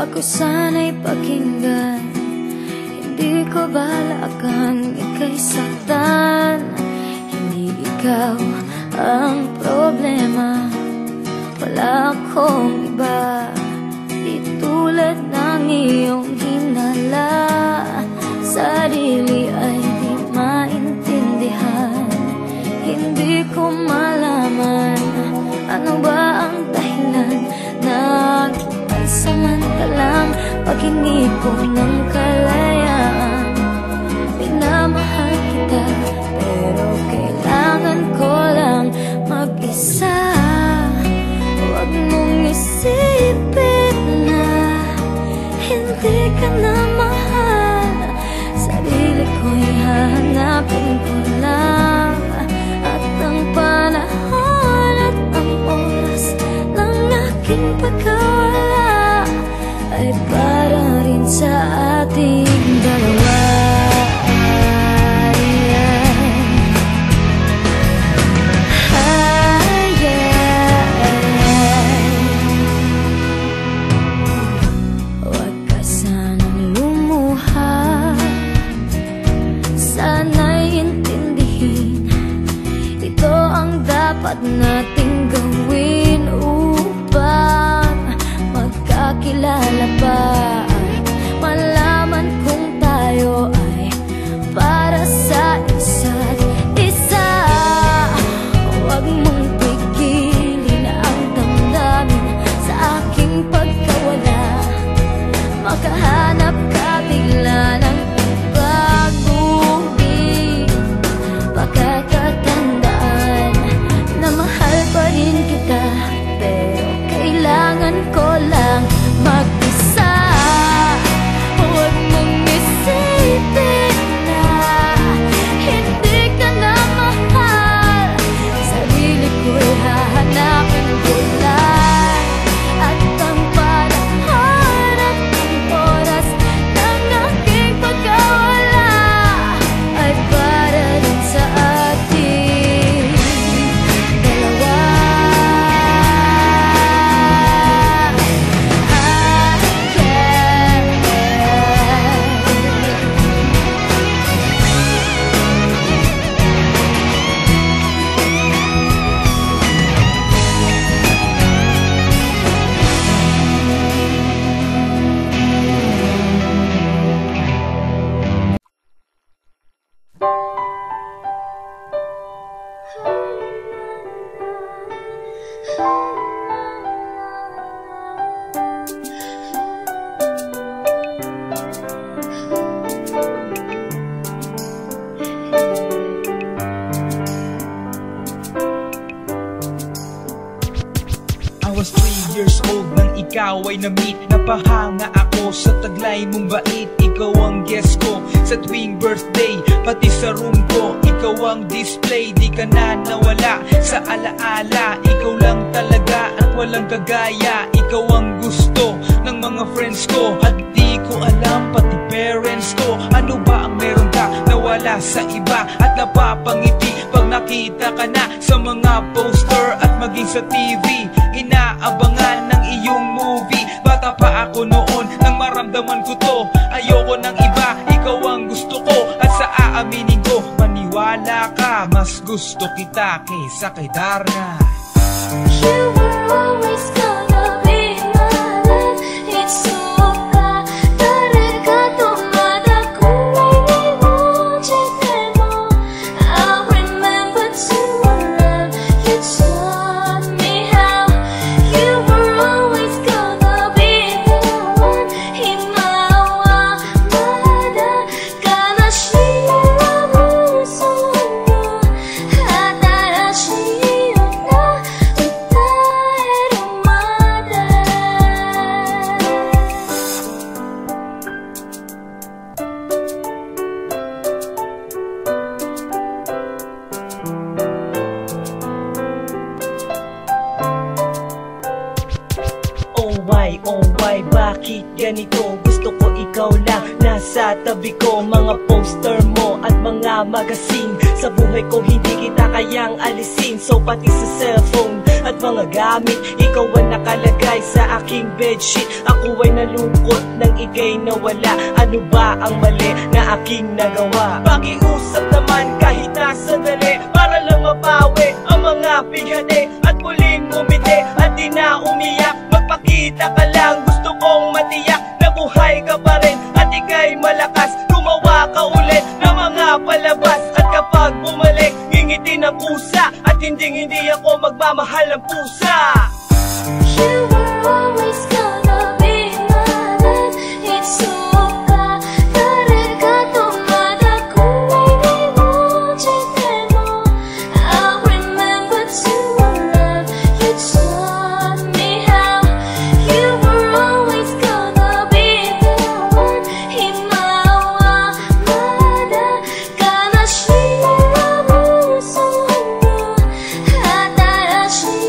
Ako sana'y pakinggan, hindi ko balakang ika'y saktan. Hindi ikaw ang problema, wala akong iba. Di tulad ng iyong hinala, sarili ay di maintindihan. Hindi ko malaman ano ba ang dahilan ng pansamantalang paghingi ko ng kalayaan. Minamahal kita pero kailangan ko lang mag-isa. Huwag mong isipin na hindi ka na mahal. Sarili ko'y hahanapin ko lang, at ang panahon at ang oras ng aking pagkawala ay para rin sa ating dalawa. Huwag ka sanang lumuha, sana'y intindihin, ito ang dapat nating gawin upang magkakilala pa. Malaman kung tayo ay para sa isa't isa. Huwag mong pigilin ang damdamin sa aking pagkawala. Makahanap ka bigla ng pag-uwi. Pagkakatandaan na mahal pa rin kita, pero kailangan ko lang mag-isa. Huwag mong isipin na hindi ka na mahal. Sarili ko'y hahanapin ko lang, at ang panahon at ang oras ng aking pagkawala ay para rin sa ating dalawa. I was 3 years old nang ikaw ay na-meet. Napahanga ako sa taglay mong bait. Ikaw ang guest ko sa tuwing birthday, pati sa room ko. Ikaw ang display, di ka na nawala sa alaala. Ikaw lang talaga at walang kagaya. Ikaw ang gusto ng mga friends ko, at di ko alam pati parents ko. Ano ba ang meron ka na wala sa iba, at napapangiti pag nakita ka na sa mga poster at maging sa TV. Inaabangan ng iyong movie. Bata pa ako noon nang maramdaman ko to. Ayoko ng iba, ikaw ang gusto ko. At sa aaminin ko, maniwala ka, mas gusto kita kaysa kay Darna. You were always gonna be my love. It's so bad. Taregato mada kulay mo mo. I remember to love you taught me how. You were always gonna be the one. Himawa mada kana shira mo sonyo. Hatara shiyo na utay mada. Oh why, bakit ganito? Gusto ko ikaw lang nasa tabi ko. Mga poster mo at mga magazine, sa buhay ko hindi kita kayang alisin. So pati sa cellphone at mga gamit. Ikaw ang nakalagay sa aking bedsheet. Ako ay nalungkot nang ika'y nawala. Ano ba ang mali na aking nagawa? Pakiusap naman kahit nasa dali, para lang mapawi ang mga bighani at muling umiti at di na umiyak. Magpakita ka lang, gusto kong matiyak na buhay ka pa rin at ika'y malakas. Gumawa ka ulit ng mga palabas at kapag bumalik, ngingiti ng kusa at hindi ako magmamahal ng pusa. You were always gonna be my love. It's so bad. 다르가도 마다 꿈이 이루어지대로. I remember to love. You taught me how. You were always gonna be the one. 희망마다 가나시라고 소원을 하다시었다.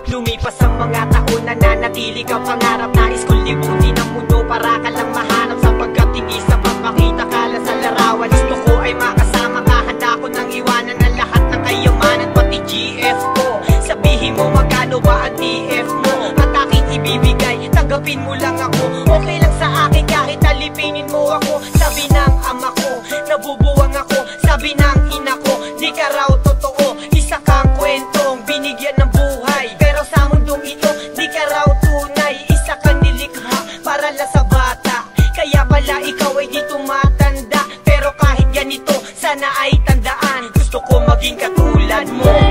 Lumipas ang mga taon, nananatili ka pangarap. Nais kong libutin ang mundo para ka lang mahanap. Sapagkat hindi sa pagpakita ka lang sa larawan. Gusto ko ay makasama ka, handa ko nang iwanan ang lahat ng kayamanan, pati GF ko. Sabihin mo magkano ba ang TF mo at aking ibibigay, tanggapin mo lang ako. Okay lang sa akin kahit alipinin mo ako. Sabi ng ama ko, nabubuwang ako. Sabi ng ina ko, di ka raw totoo. Isa kang kwentong binigyan ng buhay, pero sa mundong ito, di ka raw tunay. Isa kang nilikha para lang sa bata, kaya pala ikaw ay di tumatanda. Pero kahit ganito, sana ay tandaan, gusto ko maging katulad mo.